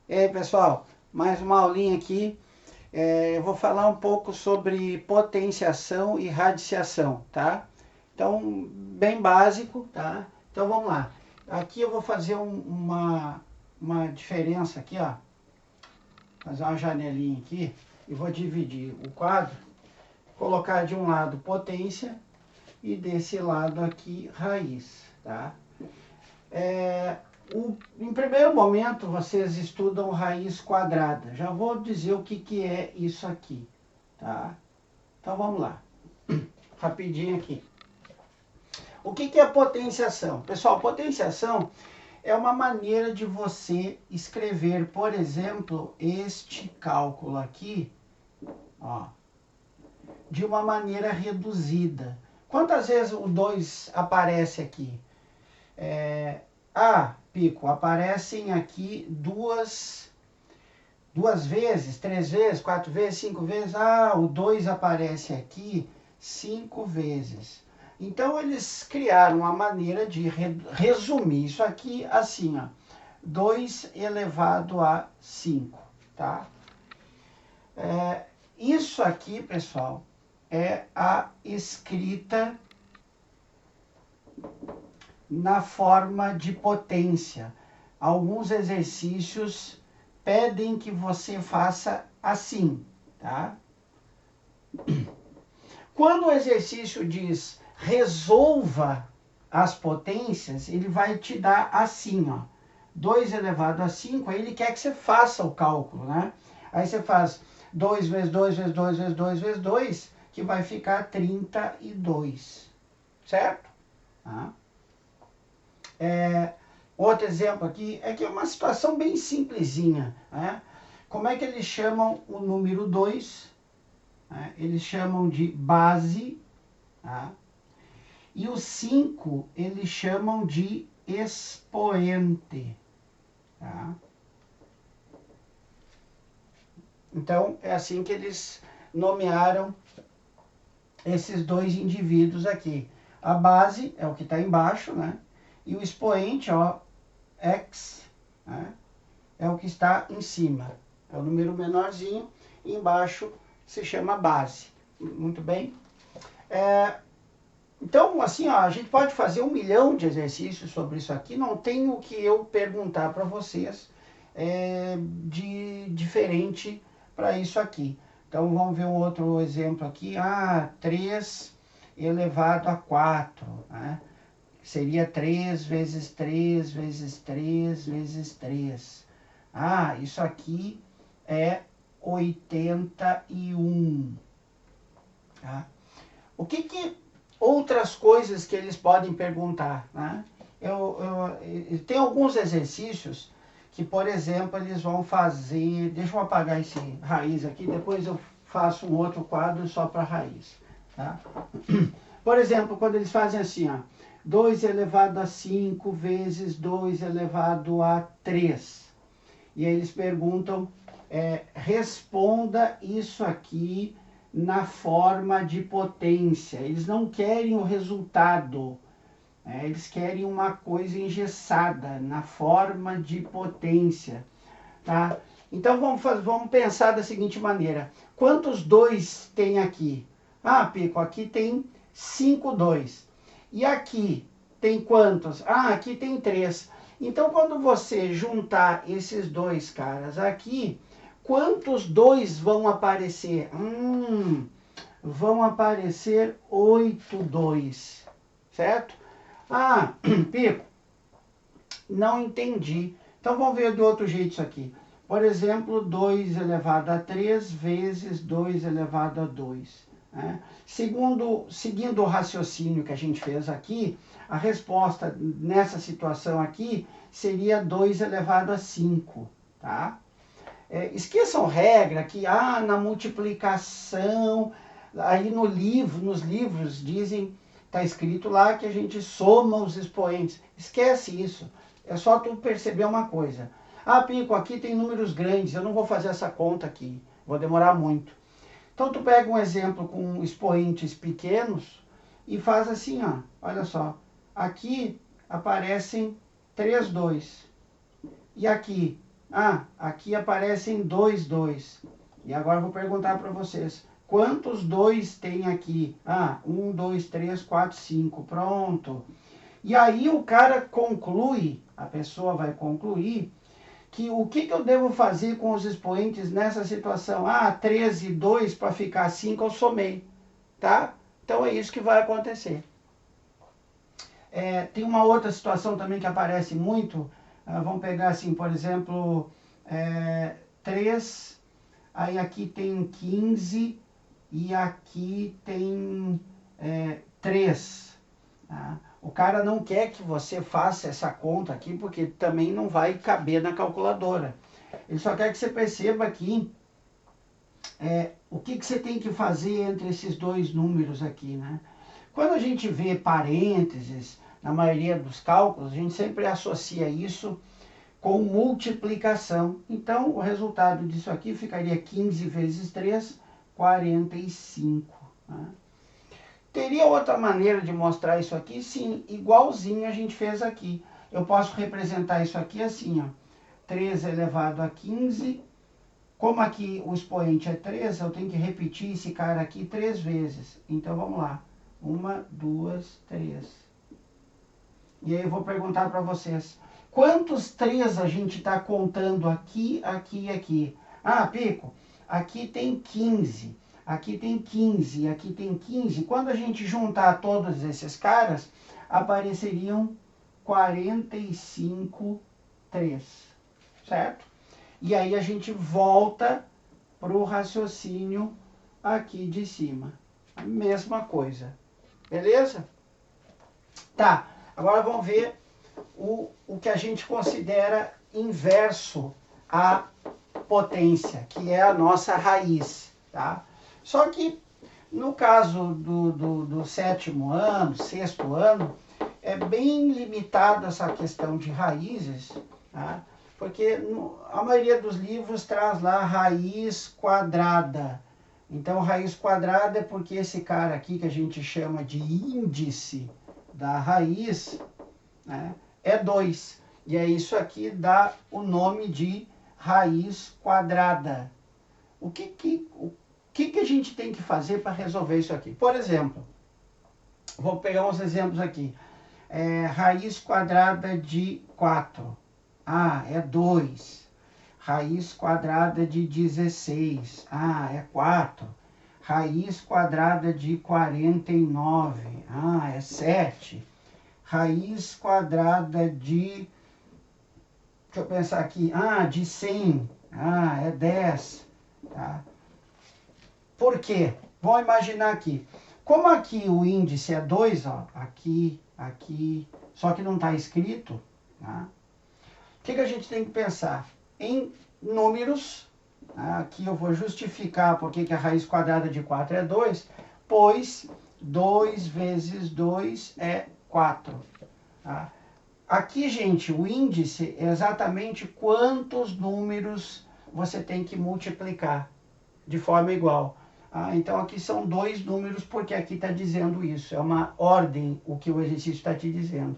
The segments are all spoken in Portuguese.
E aí, pessoal, mais uma aulinha aqui. Eu vou falar um pouco sobre potenciação e radiciação, tá? Então, bem básico, tá? Então, vamos lá. Aqui eu vou fazer uma diferença aqui, ó. Fazer uma janelinha aqui e vou dividir o quadro, colocar de um lado potência e desse lado aqui raiz, tá? Em primeiro momento, vocês estudam raiz quadrada. Já vou dizer o que é isso aqui, tá? Então vamos lá, rapidinho aqui. O que é potenciação? Pessoal, potenciação é uma maneira de você escrever, por exemplo, este cálculo aqui, ó, de uma maneira reduzida. Quantas vezes o 2 aparece aqui? Pico, aparecem aqui duas vezes, 3 vezes, 4 vezes, 5 vezes. O 2 aparece aqui 5 vezes. Então, eles criaram uma maneira de resumir isso aqui assim, ó. 2 elevado a 5, tá? Isso aqui, pessoal, é a escrita na forma de potência. Alguns exercícios pedem que você faça assim, tá? Quando o exercício diz resolva as potências, ele vai te dar assim, ó. 2 elevado a 5, aí ele quer que você faça o cálculo, né? Aí você faz 2 vezes 2 vezes 2 vezes 2 vezes 2, que vai ficar 32, certo? Tá? Outro exemplo aqui é que é uma situação bem simplesinha, né? Como é que eles chamam o número 2? Né? Eles chamam de base, tá? E o 5 eles chamam de expoente, tá? Então é assim que eles nomearam esses dois indivíduos aqui. A base é o que está embaixo, né? E o expoente, ó, x, né, é o que está em cima. É o número menorzinho e embaixo se chama base. Muito bem? Então, assim, ó, a gente pode fazer 1 milhão de exercícios sobre isso aqui. Não tem o que eu perguntar para vocês de diferente para isso aqui. Então, vamos ver um outro exemplo aqui. 3 elevado a 4, né? Seria 3 vezes 3 vezes 3 vezes 3. Isso aqui é 81. Tá? O que outras coisas que eles podem perguntar, né? Tem alguns exercícios que, por exemplo, eles vão fazer... Deixa eu apagar esse raiz aqui, depois eu faço um outro quadro só para raiz. Tá? Por exemplo, quando eles fazem assim, ó, 2 elevado a 5 vezes 2 elevado a 3. E aí eles perguntam, responda isso aqui na forma de potência. Eles não querem o resultado, eles querem uma coisa engessada, na forma de potência. Tá? Então vamos pensar da seguinte maneira. Quantos 2 tem aqui? Pico, aqui tem 5 2. E aqui tem quantos? Aqui tem 3. Então, quando você juntar esses dois caras aqui, quantos 2 vão aparecer? Vão aparecer 8 2, certo? Pico, não entendi. Então, vamos ver de outro jeito isso aqui. Por exemplo, 2 elevado a 3 vezes 2 elevado a 2. Né? Seguindo o raciocínio que a gente fez aqui, a resposta nessa situação aqui seria 2 elevado a 5. Tá? Esqueçam regra que na multiplicação, aí no livro, nos livros dizem, está escrito lá que a gente soma os expoentes. Esquece isso. É só tu perceber uma coisa. Pico, aqui tem números grandes, eu não vou fazer essa conta aqui, vou demorar muito. Então, tu pega um exemplo com expoentes pequenos e faz assim, ó, olha só. Aqui aparecem 3 2. E aqui Ah, aqui aparecem 2. E agora eu vou perguntar para vocês. Quantos 2 tem aqui? Ah, 1, 2, 3, 4, 5. Pronto. E aí o cara conclui, a pessoa vai concluir, que o que eu devo fazer com os expoentes nessa situação? Ah, 13 e 2 para ficar 5 eu somei, tá? Então é isso que vai acontecer. Tem uma outra situação também que aparece muito. Vamos pegar assim, por exemplo, 3, aí aqui tem 15 e aqui tem 3. Tá? O cara não quer que você faça essa conta aqui, porque também não vai caber na calculadora. Ele só quer que você perceba aqui o que você tem que fazer entre esses dois números aqui, né? Quando a gente vê parênteses, na maioria dos cálculos, a gente sempre associa isso com multiplicação. Então, o resultado disso aqui ficaria 15 vezes 3, 45. Né? Teria outra maneira de mostrar isso aqui? Sim, igualzinho a gente fez aqui. Eu posso representar isso aqui assim, ó. 3 elevado a 15. Como aqui o expoente é 3, eu tenho que repetir esse cara aqui 3 vezes. Então, vamos lá. 1, 2, 3. E aí eu vou perguntar para vocês. Quantos 3 a gente está contando aqui, aqui e aqui? Ah, Pico, aqui tem 15. Aqui tem 15, aqui tem 15. Quando a gente juntar todos esses caras, apareceriam 45 3. Certo? E aí a gente volta para o raciocínio aqui de cima. A mesma coisa. Beleza? Tá, agora vamos ver o que a gente considera inverso à potência, que é a nossa raiz. Tá? Só que no caso do sétimo ano, sexto ano, é bem limitada essa questão de raízes, tá? Porque a maioria dos livros traz lá raiz quadrada. Então, raiz quadrada é porque esse cara aqui, que a gente chama de índice da raiz, né, é 2. E aí isso aqui dá o nome de raiz quadrada. O que a gente tem que fazer para resolver isso aqui? Por exemplo, vou pegar uns exemplos aqui. Raiz quadrada de 4. Ah, é 2. Raiz quadrada de 16. Ah, é 4. Raiz quadrada de 49. Ah, é 7. Raiz quadrada de... Deixa eu pensar aqui. Ah, de 100. Ah, é 10. Tá? Por quê? Vamos imaginar aqui. Como aqui o índice é 2, ó, aqui, aqui, só que não está escrito, tá? O que a gente tem que pensar? Em números, aqui eu vou justificar porque que a raiz quadrada de 4 é 2, pois 2 vezes 2 é 4. Tá? Aqui, gente, o índice é exatamente quantos números você tem que multiplicar de forma igual. Então aqui são 2 números porque aqui está dizendo isso. É uma ordem o que o exercício está te dizendo.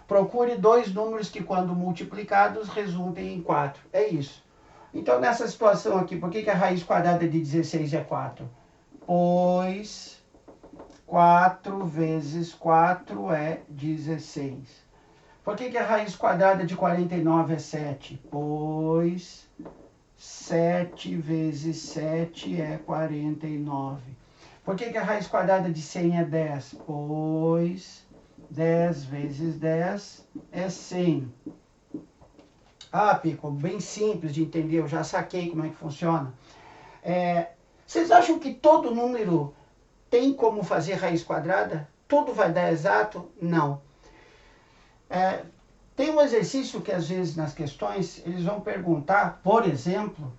Procure 2 números que, quando multiplicados, resultem em 4. É isso. Então, nessa situação aqui, por que a raiz quadrada de 16 é 4? Pois 4 vezes 4 é 16. Por que a raiz quadrada de 49 é 7? Pois 7 vezes 7 é 49. Por que a raiz quadrada de 100 é 10? Pois 10 vezes 10 é 100. Ah, Pico, bem simples de entender, eu já saquei como é que funciona. Vocês acham que todo número tem como fazer raiz quadrada? Tudo vai dar exato? Não. Tem um exercício que às vezes nas questões eles vão perguntar, por exemplo,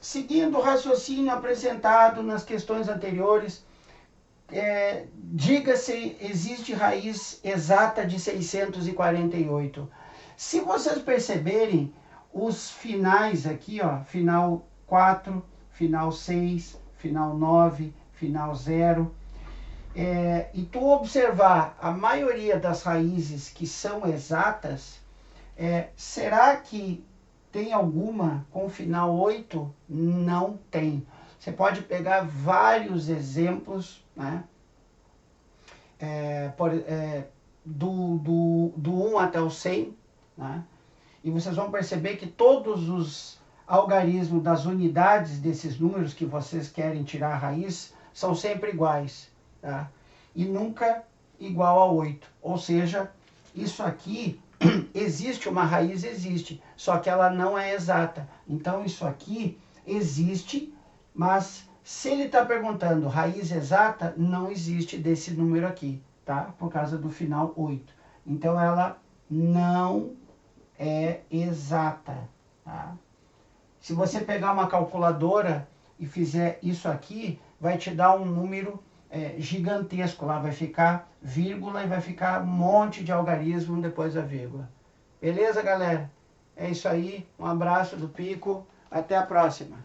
seguindo o raciocínio apresentado nas questões anteriores, diga se existe raiz exata de 648. Se vocês perceberem, os finais aqui, ó, final 4, final 6, final 9, final 0, e tu observar a maioria das raízes que são exatas, Será que tem alguma com final 8? Não tem. Você pode pegar vários exemplos, né? Do 1 até o 100, né? E vocês vão perceber que todos os algarismos das unidades desses números que vocês querem tirar a raiz são sempre iguais, tá? E nunca igual a 8. Ou seja, isso aqui, existe uma raiz, existe, só que ela não é exata. Então isso aqui existe, mas se ele está perguntando raiz exata, não existe desse número aqui, tá? Por causa do final 8. Então ela não é exata, tá? Se você pegar uma calculadora e fizer isso aqui, vai te dar um número gigantesco lá, vai ficar vírgula e vai ficar um monte de algarismo depois da vírgula. Beleza, galera? É isso aí, um abraço do Pico, até a próxima.